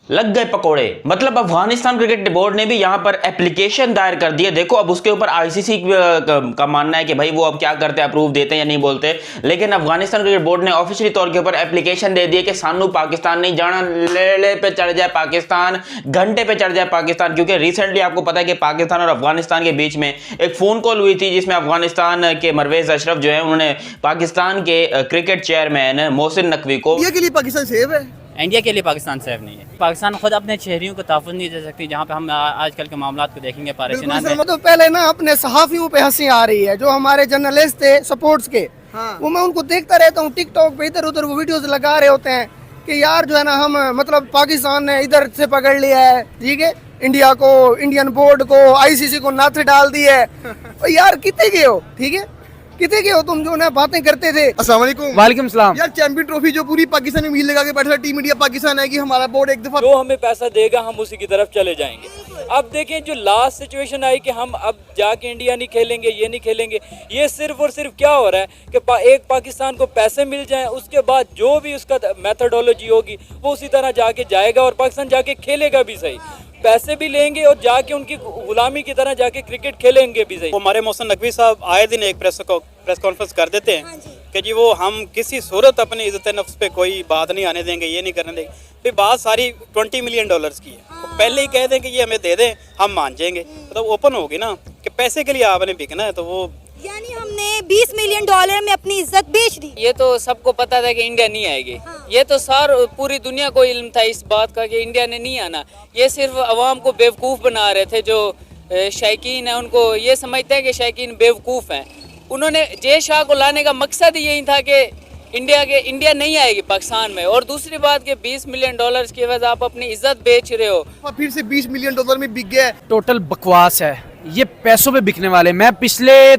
लग गए पकोड़े। मतलब अफगानिस्तान क्रिकेट बोर्ड ने भी यहां पर एप्लीकेशन दायर कर दी है। देखो अब उसके ऊपर आईसीसी का मानना है कि भाई वो अब क्या करते हैं, अप्रूव देते हैं या नहीं बोलते। लेकिन अफगानिस्तान क्रिकेट बोर्ड ने ऑफिशियली तौर के ऊपर एप्लीकेशन दे दी है कि सानू पाकिस्तान नहीं जाना, लेले पे चढ़ जाए पाकिस्तान, घंटे पे चढ़ जाए पाकिस्तान। क्योंकि रिसेंटली आपको पता है कि पाकिस्तान और अफगानिस्तान के बीच में एक फोन कॉल हुई थी जिसमें अफगानिस्तान के परवेज अशरफ जो है उन्होंने पाकिस्तान के क्रिकेट चेयरमैन मोहसिन नकवी को इंडिया के लिए पाकिस्तान सेफ है। इंडिया के लिए पाकिस्तान सेफ नहीं है। पाकिस्तान खुद अपने शहरियों को तहफ़्फ़ुज़ नहीं दे सकती। जहाँ पे हम आजकल के मामला को देखेंगे पाकिस्तान में, तो पहले ना अपने सहाफियों पे हंसी आ रही है, जो हमारे जर्नलिस्ट थे स्पोर्ट्स के। हाँ। वो मैं उनको देखता रहता हूँ टिकटॉक पे, इधर उधर वो वीडियोस लगा रहे होते हैं कि यार जो है ना हम मतलब पाकिस्तान ने इधर से पकड़ लिया है, ठीक है, इंडिया को, इंडियन बोर्ड को, आईसीसी को नाथ डाल दी है। यार कितने गए हो, ठीक है, कितने के हो तुम जो ना बातें करते थे। अस्सलाम वालेकुम। वालेकुम सलाम। यार चैंपियन ट्रॉफी जो पूरी पाकिस्तान में मील लगा के बैठा, टीम इंडिया पाकिस्तान है कि हमारा बोर्ड एक दफा जो हमें पैसा देगा हम उसी की तरफ चले जाएंगे। अब देखें जो लास्ट सिचुएशन आई कि हम अब जाके इंडिया नहीं खेलेंगे, ये नहीं खेलेंगे, ये सिर्फ और सिर्फ क्या हो रहा है कि एक पाकिस्तान को पैसे मिल जाएं, उसके बाद जो भी उसका मेथडोलॉजी होगी वो उसी तरह जाके जाएगा और पाकिस्तान जाके खेलेगा भी सही, पैसे भी लेंगे और जाके उनकी गुलामी की तरह जाके क्रिकेट खेलेंगे भी सही। वो हमारे मोहसिन नकवी साहब आए दिन एक प्रेस कॉन्फ्रेंस कर देते हैं कि जी वो हम किसी सूरत अपनी इज्जत नफ्स पे कोई बात नहीं आने देंगे, ये नहीं करने देंगे। फिर बात सारी $20 मिलियन की है। तो पहले ही कह दें कि ये हमें दे दें, हम मान जाएंगे। तो ओपन होगी ना कि पैसे के लिए आपने बिकना है, तो वो यानी हमने $20 मिलियन में अपनी इज्जत बेच दी। ये तो सबको पता था कि इंडिया नहीं आएगी। ये तो पूरी दुनिया को इल्म था इस बात का कि इंडिया ने नहीं आना। ये सिर्फ अवाम को बेवकूफ़ बना रहे थे। जो शायकीन है उनको ये समझते हैं कि शायकीन बेवकूफ़ हैं। उन्होंने जय शाह को लाने का मकसद यही था कि इंडिया नहीं आएगी पाकिस्तान में। और दूसरी बात कि $20 मिलियन की वजह आप अपनी इज्जत बेच रहे हो। फिर से $20 मिलियन में बिक गया। टोटल बकवास है, ये पैसों पे बिकने वाले। मैं पिछले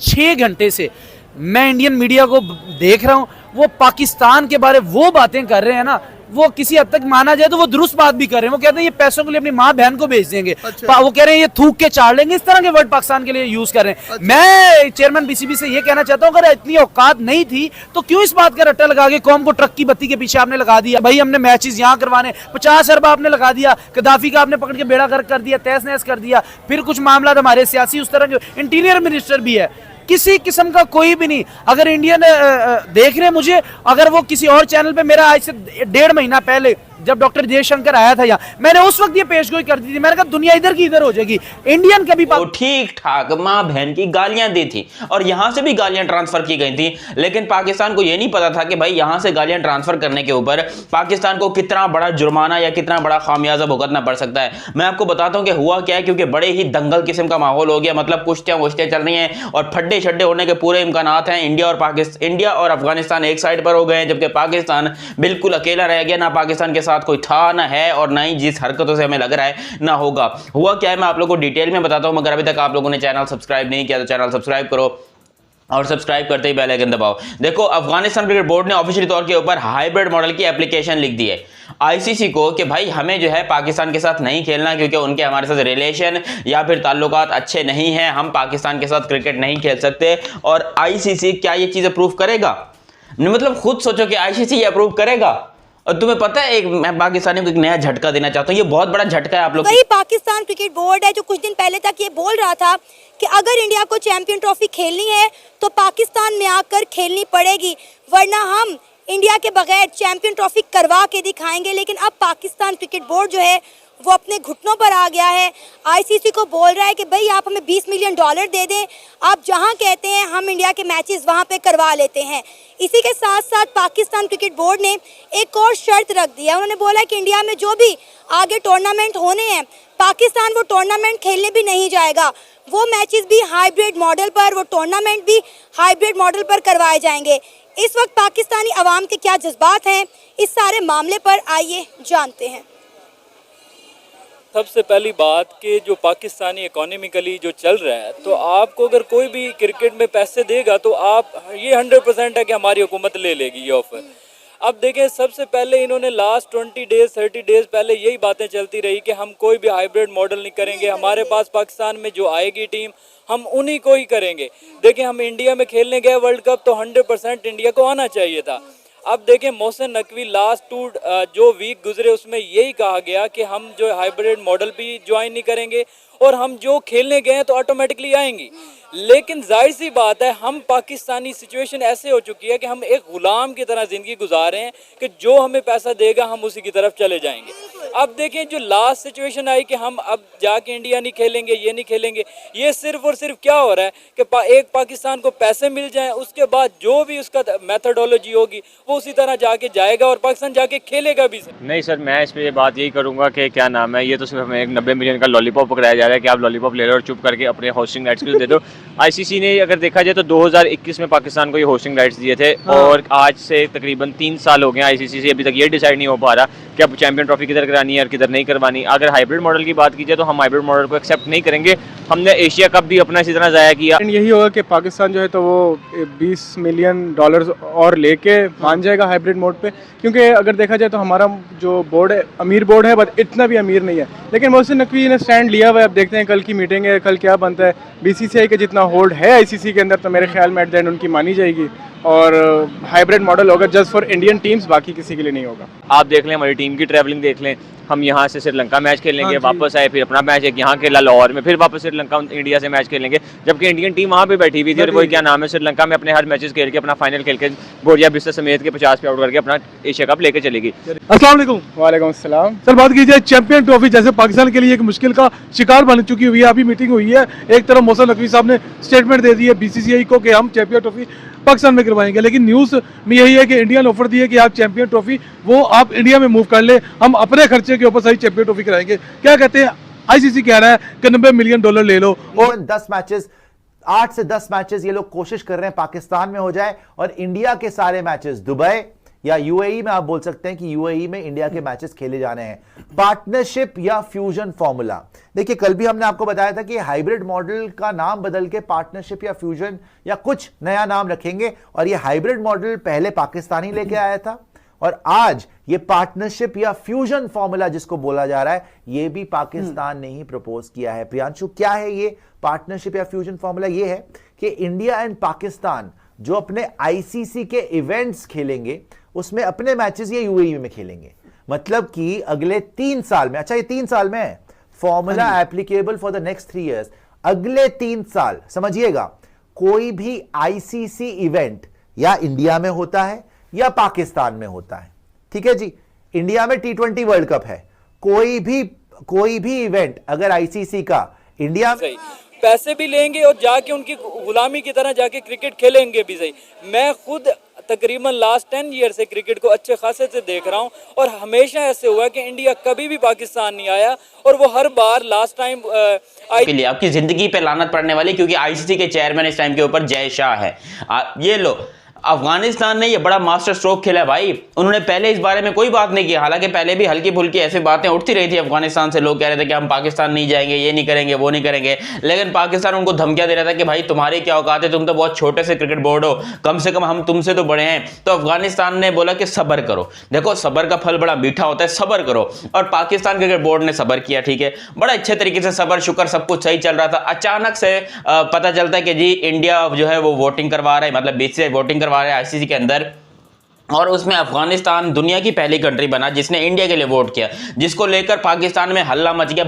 6 घंटे से मैं इंडियन मीडिया को देख रहा हूँ। वो पाकिस्तान के बारे वो बातें कर रहे हैं ना, वो किसी हद तक माना जाए तो वो दुरुस्त बात भी कर रहे हैं। वो कहते हैं ये पैसों के लिए अपनी माँ बहन को भेज देंगे। अच्छा। वो कह रहे हैं ये थूक के चाड़ लेंगे, इस तरह के वर्ड पाकिस्तान के लिए यूज कर रहे हैं। अच्छा। मैं चेयरमैन बीसीबी से ये कहना चाहता हूँ, अगर इतनी औकात नहीं थी तो क्यों इस बात का रट्टा लगा के कौम को ट्रक की बत्ती के पीछे आपने लगा दिया। भाई हमने मैचेस यहाँ करवाने, 50 अरब आपने लगा दिया, गद्दाफी का आपने पकड़ के बेड़ा गर्क कर दिया, तहस नहस कर दिया। फिर कुछ मामला हमारे सियासी उस तरह के, इंटीरियर मिनिस्टर भी है, किसी किस्म का कोई भी नहीं। अगर इंडियन देख रहे मुझे, अगर वो किसी और चैनल पे मेरा आज से 1.5 महीना पहले जब डॉक्टर जयशंकर आया था यहाँ, मैंने उस वक्त ये पेशगोई कर दी थी। मैंने कहा दुनिया इधर की इधर हो जाएगी, इंडियन कभी ठीक ठाक माँ बहन की गालियां दी थी और यहां से भी गालियां ट्रांसफर की गई थी। लेकिन पाकिस्तान को यह नहीं पता था कि भाई यहां से गालियां ट्रांसफर करने के ऊपर पाकिस्तान को कितना बड़ा जुर्माना या कितना बड़ा खामियाजा भुगतना पड़ सकता है। मैं आपको बताता हूं कि हुआ क्या है, क्योंकि बड़े ही दंगल किस्म का माहौल हो गया। मतलब कुश्तियां वुश्तियां चल रही हैं और फड्डे शड्डे होने के पूरे इम्कानात हैं। इंडिया और अफगानिस्तान एक साइड पर हो गए हैं, जबकि पाकिस्तान बिल्कुल अकेला रह गया। ना पाकिस्तान के साथ कोई था, ना है, और ना ही जिस हरकतों से हमें लग रहा है ना होगा। हुआ क्या है मैं आप लोगों को डिटेल में बताता हूं, मगर अभी तक आप लोगों ने चैनल सब्सक्राइब नहीं किया तो चैनल सब्सक्राइब करो और सब्सक्राइब करते ही बेल आइकन दबाओ। देखो अफगानिस्तान क्रिकेट बोर्ड ने ऑफिशियल तौर के ऊपर हाइब्रिड मॉडल की एप्लीकेशन लिख दी है आईसीसी को कि भाई हमें जो है पाकिस्तान के साथ नहीं खेलना, क्योंकि उनके हमारे साथ रिलेशन या फिर ताल्लुकात अच्छे नहीं हैं, हम पाकिस्तान के साथ क्रिकेट नहीं खेल सकते। और आईसीसी क्या ये चीज अप्रूव करेगा? मतलब खुद सोचो कि आईसीसी ये अप्रूव करेगा। और तुम्हें पता है, एक मैं पाकिस्तानियों को एक नया झटका देना चाहता हूँ। ये बहुत बड़ा झटका है आप लोग। वही पाकिस्तान क्रिकेट बोर्ड है जो कुछ दिन पहले तक ये बोल रहा था कि अगर इंडिया को चैंपियन ट्रॉफी खेलनी है तो पाकिस्तान में आकर खेलनी पड़ेगी, वरना हम इंडिया के बगैर चैंपियन ट्रॉफी करवा के दिखाएंगे। लेकिन अब पाकिस्तान क्रिकेट बोर्ड जो है वो अपने घुटनों पर आ गया है। आईसीसी को बोल रहा है कि भाई आप हमें $20 मिलियन दे दें, आप जहां कहते हैं हम इंडिया के मैचेस वहां पे करवा लेते हैं। इसी के साथ साथ पाकिस्तान क्रिकेट बोर्ड ने एक और शर्त रख दी है। उन्होंने बोला है कि इंडिया में जो भी आगे टूर्नामेंट होने हैं, पाकिस्तान वो टूर्नामेंट खेलने भी नहीं जाएगा। वो मैचेस भी हाइब्रिड मॉडल पर, वो टूर्नामेंट भी हाइब्रिड मॉडल पर करवाए जाएंगे। इस वक्त पाकिस्तानी अवाम के क्या जज्बात हैं, इस सारे मामले पर आइए जानते हैं। सबसे पहली बात कि जो पाकिस्तानी इकोनॉमिकली जो चल रहा है, तो आपको अगर कोई भी क्रिकेट में पैसे देगा तो आप ये 100% है कि हमारी हुकूमत ले लेगी ये ऑफर। अब देखें, सबसे पहले इन्होंने लास्ट 20 डेज 30 डेज पहले यही बातें चलती रही कि हम कोई भी हाइब्रिड मॉडल नहीं करेंगे, हमारे पास पाकिस्तान में जो आएगी टीम हम उन्हीं को ही करेंगे। देखें, हम इंडिया में खेलने गए वर्ल्ड कप तो 100% इंडिया को आना चाहिए था। अब देखें मोहसिन नकवी लास्ट टू जो वीक गुजरे उसमें यही कहा गया कि हम जो हाइब्रिड मॉडल भी ज्वाइन नहीं करेंगे और हम जो खेलने गए हैं तो ऑटोमेटिकली आएंगी। लेकिन जाहिर सी बात है हम पाकिस्तानी सिचुएशन ऐसे हो चुकी है कि हम एक गुलाम की तरह ज़िंदगी गुजार रहे हैं कि जो हमें पैसा देगा हम उसी की तरफ चले जाएंगे। अब देखें जो लास्ट सिचुएशन आई कि हम अब जाके इंडिया नहीं खेलेंगे, ये नहीं खेलेंगे, ये सिर्फ और सिर्फ क्या हो रहा है कि एक पाकिस्तान को पैसे मिल जाएं, उसके बाद जो भी उसका मेथडोलॉजी होगी वो उसी तरह जाके जाएगा और पाकिस्तान जाके खेलेगा भी। नहीं सर, मैं इस पर बात यही करूँगा कि क्या नाम है, ये तो सिर्फ हमें एक 90 मिलियन का लॉलीपॉप पकड़ाया जा रहा है कि आप लॉलीपॉप ले लो और चुप करके अपने होस्टिंग राइट्स के दे दो। आईसीसी ने अगर देखा जाए तो 2021 में पाकिस्तान को ये होस्टिंग राइट्स दिए थे और आज से तकरीबन 3 साल हो गए आईसीसी से अभी तक ये डिसाइड नहीं हो पा रहा कि अब चैंपियन ट्रॉफी किधर करानी है और किधर नहीं करवानी। अगर हाइब्रिड मॉडल की बात की जाए तो हम हाइब्रिड मॉडल को एक्सेप्ट नहीं करेंगे। हमने एशिया कप भी अपना इसी तरह ज़ाया किया। यही होगा कि पाकिस्तान जो है तो वो $20 मिलियन और लेके मान जाएगा हाइब्रिड मोड पे, क्योंकि अगर देखा जाए तो हमारा जो बोर्ड है अमीर बोर्ड है, बट इतना भी अमीर नहीं है। लेकिन मोहसिन नकवी ने स्टैंड लिया हुआ है। अब देखते हैं कल की मीटिंग है, कल क्या बनता है। बीसीसीआई का जितना होल्ड है आईसीसी के अंदर तो मेरे ख्याल में एट द एंड उनकी मानी जाएगी और हाइब्रिड मॉडल होगा जस्ट फॉर इंडियन टीम्स, बाकी किसी के लिए नहीं होगा। आप देख लें, हमारी टीम की ट्रैवलिंग देख लें, हम यहाँ से श्रीलंका मैच खेलेंगे, वापस आए, फिर अपना मैच एक यहाँ खेला लाहौर में, फिर वापस श्रीलंका इंडिया से मैच खेलेंगे, जबकि इंडियन टीम वहाँ पे बैठी हुई थी और वही क्या नाम है श्रीलंका में अपने हर मैचेस खेल के अपना फाइनल खेल के बोरिया बिस्तर समेत के 50 पे आउट करके अपना एशिया कप लेके चलेगी। अस्सलाम वालेकुम। वालेकुम अस्सलाम। सर बात कीजिए चैंपियन ट्रॉफी जैसे पाकिस्तान के लिए एक मुश्किल का शिकार बन चुकी हुई है, अभी मीटिंग हुई है, एक तरफ मोहसिन नकवी साहब ने स्टेटमेंट दे दी है बीसीसीआई को कि हम चैंपियन ट्रॉफी पाकिस्तान में करवाएंगे, लेकिन न्यूज़ में यही है कि इंडिया ने ऑफर दी है कि आप चैंपियन ट्रॉफी वो आप इंडिया में मूव कर ले, हम अपने खर्चे के ऊपर सही चैंपियन ट्रॉफी कराएंगे। क्या कहते हैं, आईसीसी कह रहा है कि $90 मिलियन ले लो और 10 मैचेस 8 से 10 मैचेस ये लोग कोशिश कर रहे हैं पाकिस्तान में हो जाए और इंडिया के सारे मैचेस दुबई या यूएई में, आप बोल सकते हैं कि यूएई में इंडिया के मैचेस खेले जाने हैं। पार्टनरशिप या फ्यूजन फॉर्मूला, देखिए कल भी हमने आपको बताया था कि हाइब्रिड मॉडल का नाम बदल के पार्टनरशिप या फ्यूजन या कुछ नया नाम रखेंगे और ये हाइब्रिड मॉडल पहले पाकिस्तान ही लेके आया था और आज ये पार्टनरशिप या फ्यूजन फॉर्मूला जिसको बोला जा रहा है ये भी पाकिस्तान ने ही प्रपोज किया है। प्रियांशु, क्या है ये पार्टनरशिप या फ्यूजन फॉर्मूला? ये है कि इंडिया एंड पाकिस्तान जो अपने आईसीसी के इवेंट्स खेलेंगे उसमें अपने मैचेस ये यूएई में खेलेंगे, मतलब कि अगले 3 साल में, अच्छा ये 3 साल में है, formula applicable for the next 3 years, अगले 3 साल समझिएगा, कोई भी आईसीसी इवेंट या इंडिया में होता है या पाकिस्तान में होता है, ठीक है जी। इंडिया में T20 वर्ल्ड कप है, कोई भी इवेंट अगर आईसीसी का इंडिया में, पैसे भी लेंगे और जाके उनकी गुलामी की तरह जाके क्रिकेट खेलेंगे भी सही। मैं खुद तकरीबन लास्ट 10 ईयर से क्रिकेट को अच्छे खासे से देख रहा हूं और हमेशा ऐसे हुआ कि इंडिया कभी भी पाकिस्तान नहीं आया और वो हर बार लास्ट टाइम के लिए आपकी जिंदगी पे लानत पड़ने वाली, क्योंकि आईसीसी के चेयरमैन इस टाइम के ऊपर जय शाह है। ये लो, अफगानिस्तान ने ये बड़ा मास्टर स्ट्रोक खेला है भाई। उन्होंने पहले इस बारे में कोई बात नहीं की, हालांकि पहले भी हल्की फुल्की ऐसी बातें उठती रही थी अफगानिस्तान से। लोग कह रहे थे कि हम पाकिस्तान नहीं जाएंगे, ये नहीं करेंगे, वो नहीं करेंगे, लेकिन पाकिस्तान उनको धमकियां दे रहा था कि भाई तुम्हारी क्या औकात है, तुम तो बहुत छोटे से क्रिकेट बोर्ड हो, कम से कम हम तुमसे तो बड़े हैं। तो अफगानिस्तान ने बोला कि सब्र करो, देखो सब्र का फल बड़ा मीठा होता है, सब्र करो। और पाकिस्तान क्रिकेट बोर्ड ने सब्र किया, ठीक है, बड़ा अच्छे तरीके से सब्र शुक्र सब कुछ सही चल रहा था। अचानक से पता चलता है कि जी इंडिया जो है वो वोटिंग करवा रहा है, मतलब बीसीसीआई वोटिंग करवा रहा है आईसीसी के अंदर, और उसमें अफगानिस्तान दुनिया की पहली कंट्री बना जिसने इंडिया के लिए वोट किया, जिसको लेकर पाकिस्तान में हल्ला मच गया।